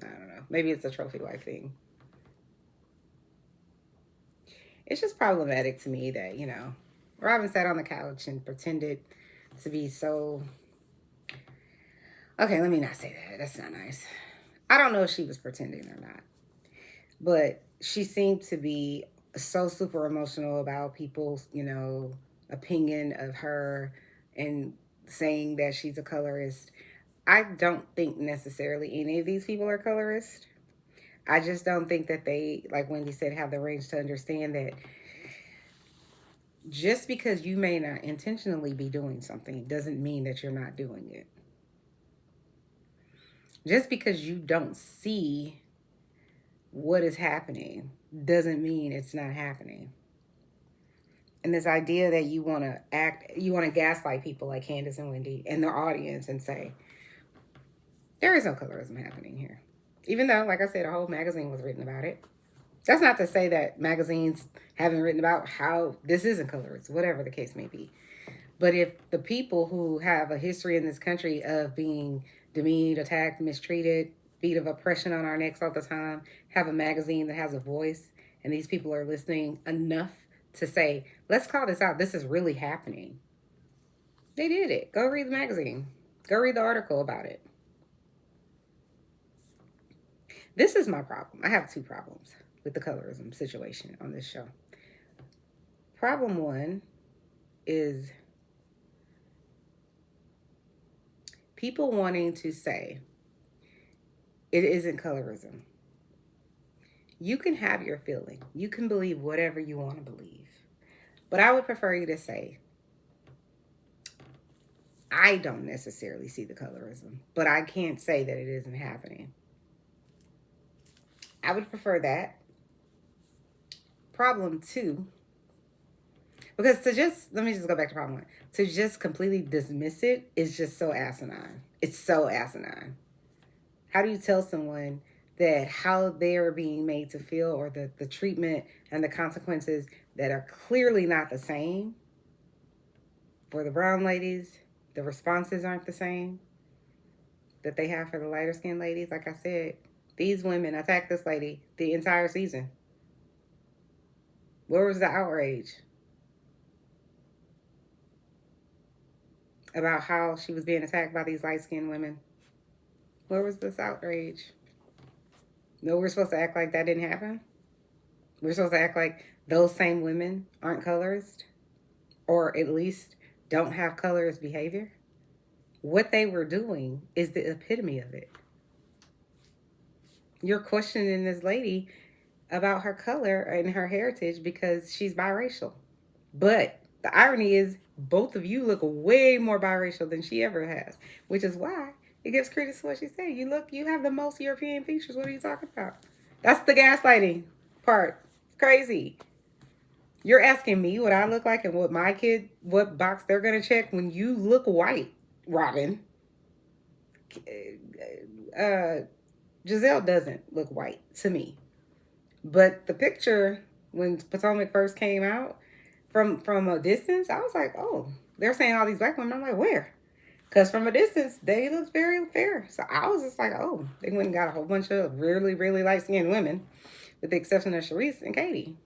S1: I don't know. Maybe it's a trophy wife thing. It's just problematic to me that, you know, Robin sat on the couch and pretended to be so... Okay, let me not say that. That's not nice. I don't know if she was pretending or not. But she seemed to be so super emotional about people's, you know, opinion of her and saying that she's a colorist. I don't think necessarily any of these people are colorist. I just don't think that they, like Wendy said, have the range to understand that just because you may not intentionally be doing something doesn't mean that you're not doing it. Just because you don't see what is happening doesn't mean it's not happening. And this idea that you want to gaslight people like Candace and Wendy and their audience and say, there is no colorism happening here. Even though, like I said, a whole magazine was written about it. That's not to say that magazines haven't written about how this isn't colorist, whatever the case may be. But if the people who have a history in this country of being demeaned, attacked, mistreated, beat of oppression on our necks all the time, have a magazine that has a voice, and these people are listening enough to say, let's call this out. This is really happening. They did it. Go read the magazine. Go read the article about it. This is my problem. I have two problems with the colorism situation on this show. Problem one is people wanting to say it isn't colorism. You can have your feeling. You can believe whatever you want to believe. But I would prefer you to say, I don't necessarily see the colorism, but I can't say that it isn't happening. I would prefer that. Problem two, because let me just go back to problem one. To just completely dismiss it is just so asinine. It's so asinine. How do you tell someone that how they are being made to feel, or the treatment and the consequences that are clearly not the same for the brown ladies, the responses aren't the same that they have for the lighter skinned ladies? Like I said, these women attacked this lady the entire season. Where was the outrage about how she was being attacked by these light-skinned women? Where was this outrage? No, we're supposed to act like that didn't happen? We're supposed to act like those same women aren't colorist? Or at least don't have colorist behavior? What they were doing is the epitome of it. You're questioning this lady about her color and her heritage because she's biracial. But the irony is both of you look way more biracial than she ever has, which is why it gives credence to what she said. You have the most European features. What are you talking about? That's the gaslighting part. It's crazy. You're asking me what I look like and what box they're going to check when you look white, Robin. Giselle doesn't look white to me. But the picture, when Potomac first came out, from a distance, I was like, oh, they're saying all these black women. I'm like, where? Because from a distance, they look very fair. So I was just like, oh, they went and got a whole bunch of really, really light-skinned women, with the exception of Sharice and Katie.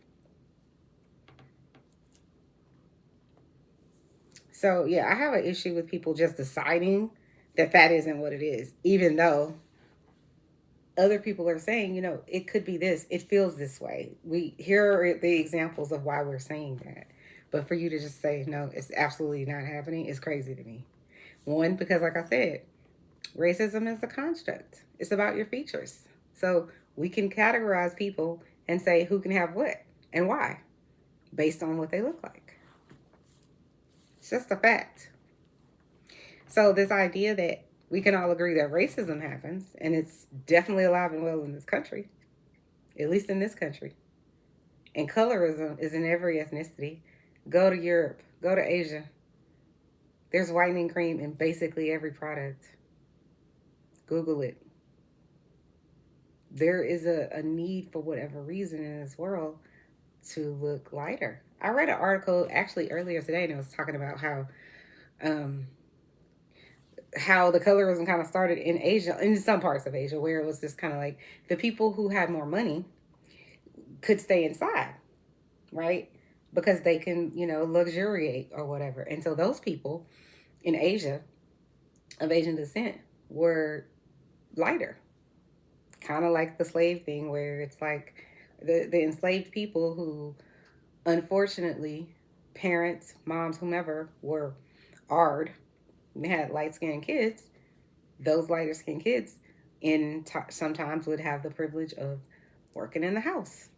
S1: So, yeah, I have an issue with people just deciding that isn't what it is, even though other people are saying, it could be this. It feels this way. Here are the examples of why we're saying that. But for you to just say, no, it's absolutely not happening, is crazy to me. One, because like I said, racism is a construct. It's about your features. So we can categorize people and say who can have what and why based on what they look like. It's just a fact. So this idea that we can all agree that racism happens, and it's definitely alive and well in this country, at least in this country. And colorism is in every ethnicity. Go to Europe, go to Asia. There's whitening cream in basically every product. Google it. There is a need for whatever reason in this world to look lighter. I read an article actually earlier today, and it was talking about how the colorism kind of started in Asia, in some parts of Asia, where it was just kind of like the people who had more money could stay inside, right? Because they can, luxuriate or whatever. And so those people in Asia of Asian descent were lighter. Kind of like the slave thing, where it's like the enslaved people who, unfortunately, parents, moms, whomever, were ARD, they had light-skinned kids. Those lighter-skinned kids sometimes would have the privilege of working in the house.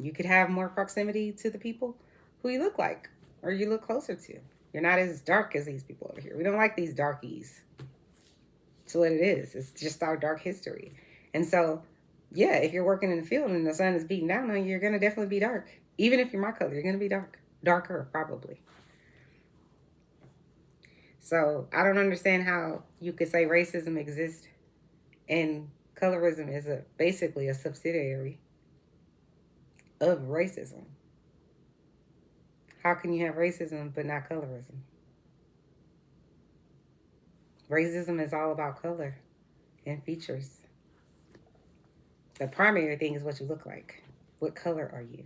S1: You could have more proximity to the people who you look like or you look closer to. You're not as dark as these people over here. We don't like these darkies. It's what it is. It's just our dark history. And so, yeah, if you're working in the field and the sun is beating down on you, you're going to definitely be dark. Even if you're my color, you're going to be darker, probably. So I don't understand how you could say racism exists and colorism is basically a subsidiary of racism. How can you have racism but not colorism? Racism is all about color. and features. The primary thing is what you look like. What color are you?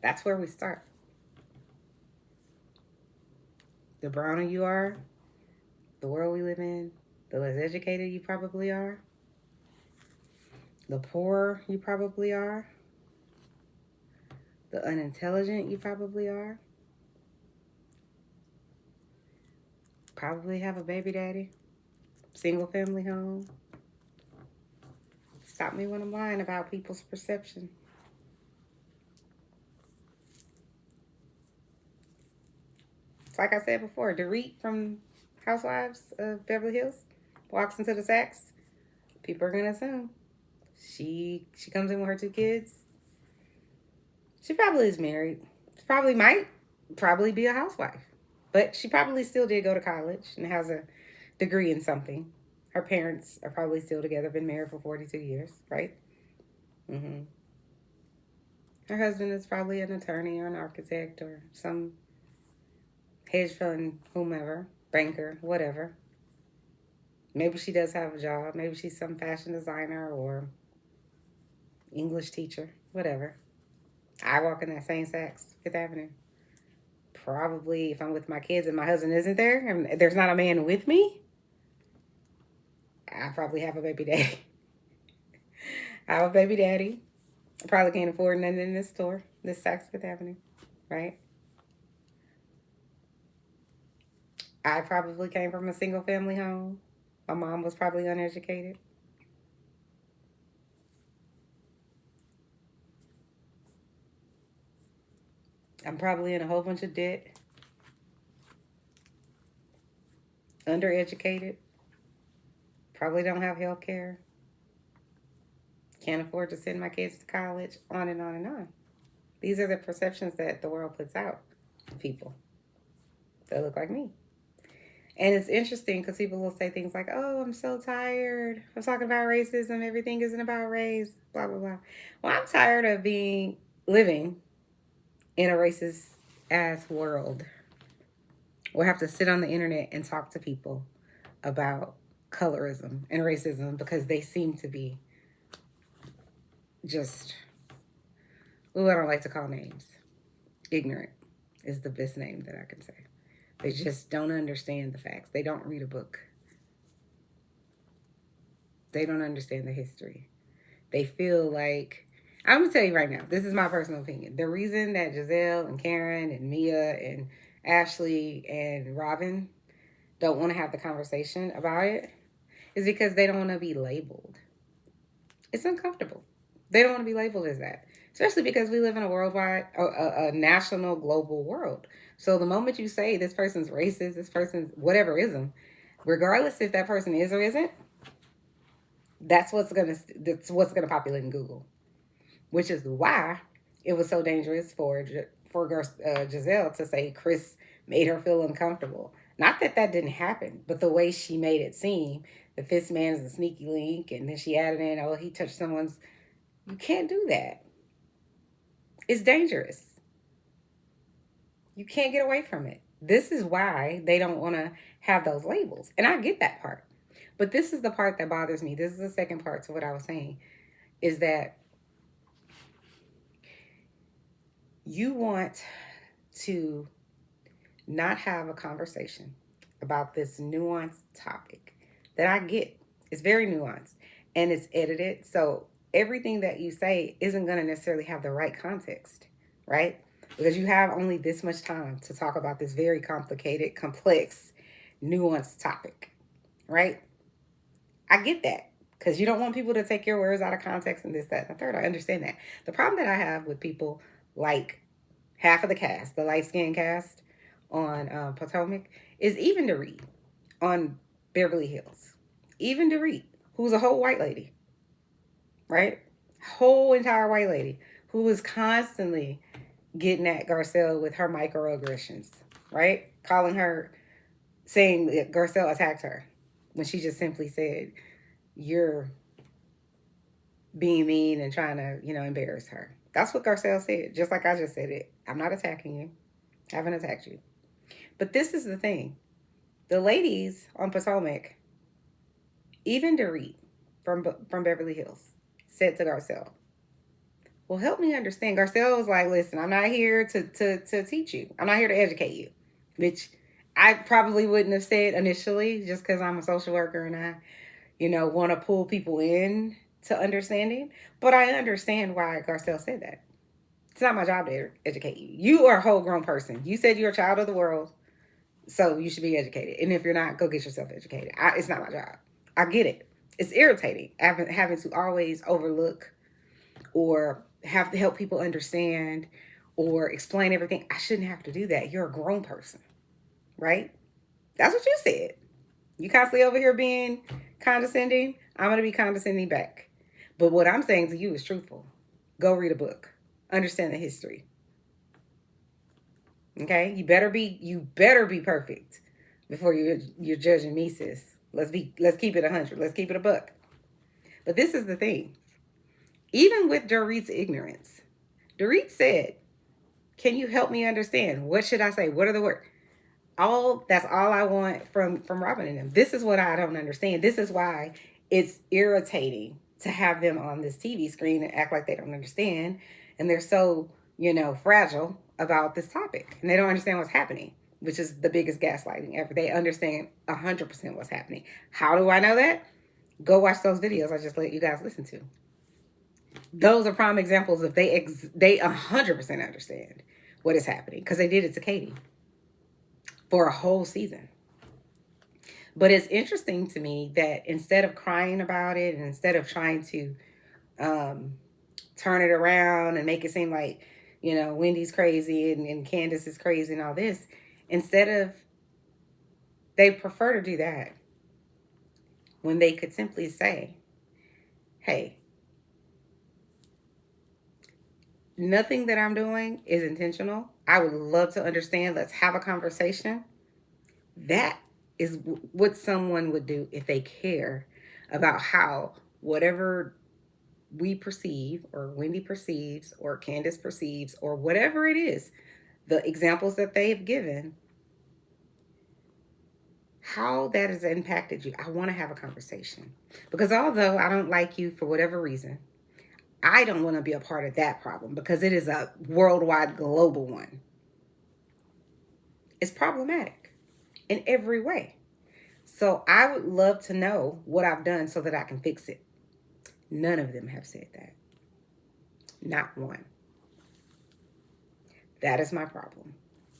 S1: That's where we start. The browner you are, the world we live in, the less educated you probably are, the poorer you probably are, the unintelligent you probably are, probably have a baby daddy, single family home. Stop me when I'm lying about people's perception. It's like I said before, Dorit from Housewives of Beverly Hills walks into the Saks. People are gonna assume she comes in with her 2 kids. She probably is married. She might be a housewife, but she probably still did go to college and has a degree in something. Her parents are probably still together, been married for 42 years, right? Mm-hmm. Her husband is probably an attorney or an architect or some hedge fund, whomever, banker, whatever. Maybe she does have a job. Maybe she's some fashion designer or English teacher, whatever. I walk in that same Saks, Fifth Avenue. Probably if I'm with my kids and my husband isn't there and there's not a man with me, I probably have a baby daddy. I have a baby daddy. I probably can't afford nothing in this store, this Saks Fifth Avenue, right? I probably came from a single family home. My mom was probably uneducated. I'm probably in a whole bunch of debt. Undereducated. Probably don't have health care. Can't afford to send my kids to college. On and on and on. These are the perceptions that the world puts out of people that look like me. And it's interesting because people will say things like, oh, I'm so tired of talking about racism. Everything isn't about race, blah, blah, blah. Well, I'm tired of living in a racist ass world. We'll have to sit on the internet and talk to people about colorism and racism because they seem to be just, I don't like to call names. Ignorant is the best name that I can say. They just don't understand the facts. They don't read a book. They don't understand the history. They feel like, I'm going to tell you right now, this is my personal opinion. The reason that Giselle and Karen and Mia and Ashley and Robin don't want to have the conversation about it is because they don't want to be labeled. It's uncomfortable. They don't want to be labeled as that. Especially because we live in a worldwide, a national, global world. So the moment you say this person's racist, this person's whatever-ism, regardless if that person is or isn't, that's what's gonna populate in Google. Which is why it was so dangerous for Giselle to say Chris made her feel uncomfortable. Not that didn't happen, but the way she made it seem, the fifth man is a sneaky link, and then she added in, oh, he touched someone's. You can't do that. It's dangerous. You can't get away from it. This is why they don't want to have those labels. And I get that part. But this is the part that bothers me. This is the second part to what I was saying, is that you want to not have a conversation about this nuanced topic that I get. It's very nuanced and it's edited. So everything that you say isn't going to necessarily have the right context, right? Because you have only this much time to talk about this very complicated, complex, nuanced topic, right? I get that because you don't want people to take your words out of context and this, that, and the third. I understand that. The problem that I have with people like half of the cast, the light-skinned cast on Potomac, is even Dorit on Beverly Hills. Even Dorit, who's a whole white lady, right? Whole entire white lady who is constantly getting at Garcelle with her microaggressions, right? Calling her, saying that Garcelle attacked her when she just simply said, you're being mean and trying to, embarrass her. That's what Garcelle said, just like I just said it. I'm not attacking you. I haven't attacked you. But this is the thing. The ladies on Potomac, even Dorit, from Beverly Hills said to Garcelle, well, help me understand. Garcelle was like, listen, I'm not here to teach you. I'm not here to educate you, which I probably wouldn't have said initially just because I'm a social worker and I, want to pull people in to understanding. But I understand why Garcelle said that. It's not my job to educate you. You are a whole grown person. You said you're a child of the world, so you should be educated. And if you're not, go get yourself educated. It's not my job. I get it. It's irritating having to always overlook or have to help people understand or explain everything. I shouldn't have to do that. You're a grown person, right? That's what you said. You constantly over here being condescending. I'm going to be condescending back. But what I'm saying to you is truthful. Go read a book. Understand the history. Okay? You better be perfect before you're judging me, sis. Let's keep it 100. Let's keep it a buck. But this is the thing. Even with Dorit's ignorance, Dorit said, can you help me understand? What should I say? What are the words? That's all I want from Robin and them. This is what I don't understand. This is why it's irritating to have them on this TV screen and act like they don't understand. And they're so, fragile about this topic. And they don't understand what's happening, which is the biggest gaslighting ever. They understand 100% what's happening. How do I know that? Go watch those videos I just let you guys listen to. Those are prime examples of they 100% understand what is happening because they did it to Katie for a whole season. But it's interesting to me that instead of crying about it and instead of trying to turn it around and make it seem like, Wendy's crazy and Candace is crazy and all this, they prefer to do that when they could simply say, hey, nothing that I'm doing is intentional. I would love to understand. Let's have a conversation. That is what someone would do if they care about how whatever we perceive or Wendy perceives or Candace perceives or whatever it is, the examples that they've given, how that has impacted you. I want to have a conversation. Because although I don't like you for whatever reason, I don't want to be a part of that problem because it is a worldwide, global one. It's problematic in every way. So I would love to know what I've done so that I can fix it. None of them have said that. Not one. That is my problem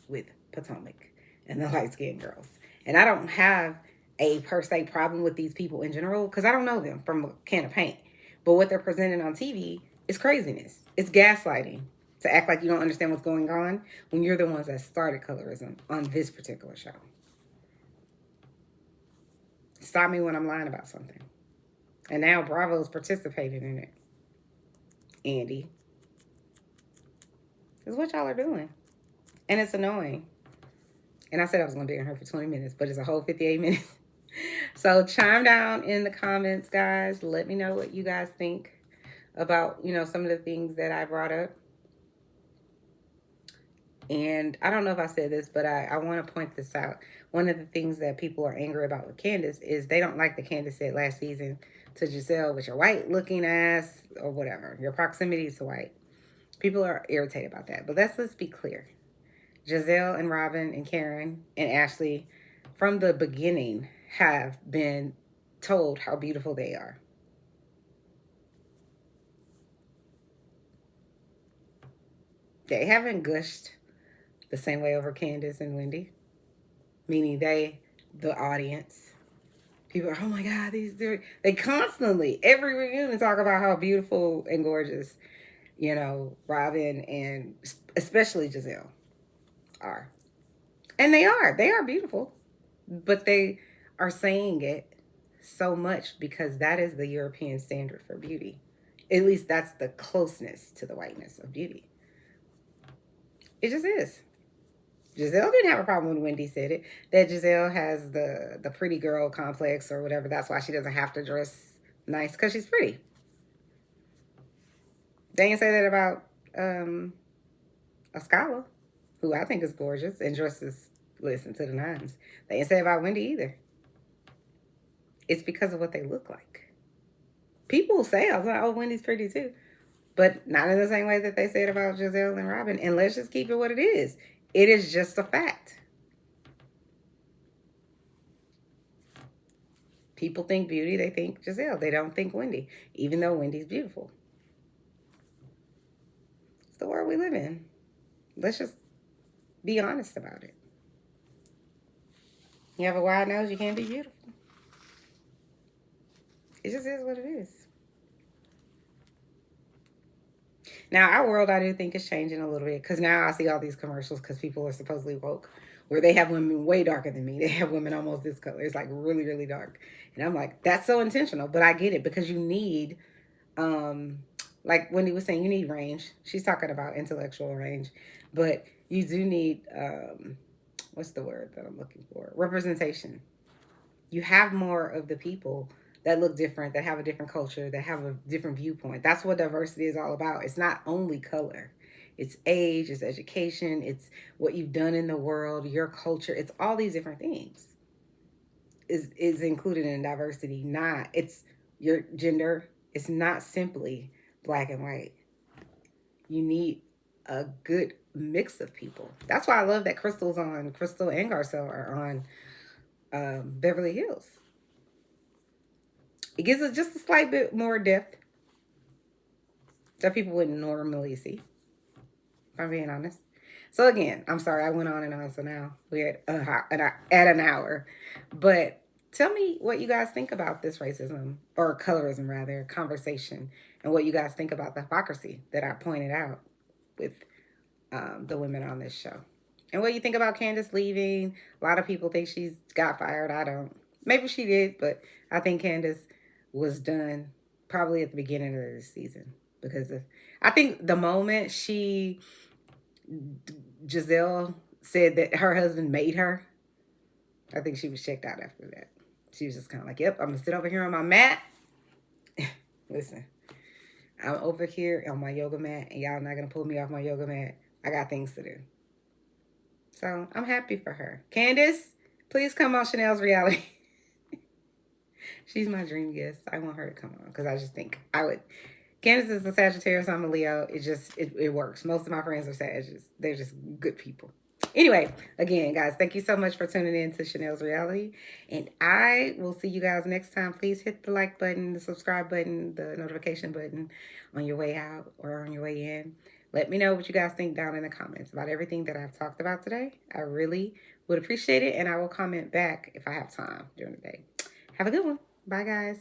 S1: with Potomac and the light-skinned girls. And I don't have a per se problem with these people in general because I don't know them from a can of paint. But what they're presenting on TV is craziness. It's gaslighting to act like you don't understand what's going on when you're the ones that started colorism on this particular show. Stop me when I'm lying about something. And now Bravo's participating in it. Andy. This is what y'all are doing. And it's annoying. And I said I was going to be on here for 20 minutes, but it's a whole 58 minutes. So chime down in the comments, guys. Let me know what you guys think about, some of the things that I brought up. And I don't know if I said this, but I want to point this out. One of the things that people are angry about with Candace is they don't like the Candace said last season to Giselle with your white-looking ass or whatever. Your proximity to white. People are irritated about that. But let's be clear. Giselle and Robin and Karen and Ashley, from the beginning, have been told how beautiful they are. They haven't gushed the same way over Candace and Wendy. Meaning the audience. People are, oh my God, they constantly, every reunion talk about how beautiful and gorgeous, Robin and especially Giselle are. And they are beautiful. But they are saying it so much because that is the European standard for beauty. At least that's the closeness to the whiteness of beauty. It just is. Giselle didn't have a problem when Wendy said it. That Giselle has the pretty girl complex or whatever. That's why she doesn't have to dress nice because she's pretty. They didn't say that about Ascala, who I think is gorgeous and dresses, listen, to the nines. They didn't say about Wendy either. It's because of what they look like. people say, I was like, oh, Wendy's pretty too. But not in the same way that they said about Giselle and Robin. And let's just keep it what it is. It is just a fact. People think beauty, they think Giselle. They don't think Wendy, even though Wendy's beautiful. It's the world we live in. Let's just be honest about it. You have a wide nose, you can't be beautiful. It just is what it is. Now, our world, I do think, is changing a little bit. Because now I see all these commercials because people are supposedly woke. Where they have women way darker than me. They have women almost this color. It's like really, really dark. And I'm like, that's so intentional. But I get it. Because you need, like Wendy was saying, you need range. She's talking about intellectual range. But you do need, what's the word that I'm looking for? Representation. You have more of the people that look different, that have a different culture, that have a different viewpoint. That's what diversity is all about. It's not only color. It's age, it's education, it's what you've done in the world, your culture. It's all these different things is included in diversity. It's your gender. It's not simply black and white. You need a good mix of people. That's why I love that Crystal and Garcelle are on Beverly Hills. It gives us just a slight bit more depth that people wouldn't normally see, if I'm being honest. So again, I'm sorry, I went on and on. So now we're at an hour. But tell me what you guys think about this racism, or colorism rather, conversation, and what you guys think about the hypocrisy that I pointed out with the women on this show. And what you think about Candace leaving. A lot of people think she's got fired. I don't. Maybe she did, but I think Candace was done probably at the beginning of this season. Because I think the moment Giselle said that her husband made her, I think she was checked out after that. She was just kind of like, yep, I'm going to sit over here on my mat. Listen, I'm over here on my yoga mat, and y'all not going to pull me off my yoga mat. I got things to do. So I'm happy for her. Candace, please come on Chanel's reality. She's my dream guest. I want her to come on because I just think I would. Candace is a Sagittarius. I'm a Leo. It works. Most of my friends are Sagittarius. They're just good people. Anyway, again, guys, thank you so much for tuning in to Chanel's Reality. And I will see you guys next time. Please hit the like button, the subscribe button, the notification button on your way out or on your way in. Let me know what you guys think down in the comments about everything that I've talked about today. I really would appreciate it. And I will comment back if I have time during the day. Have a good one. Bye, guys.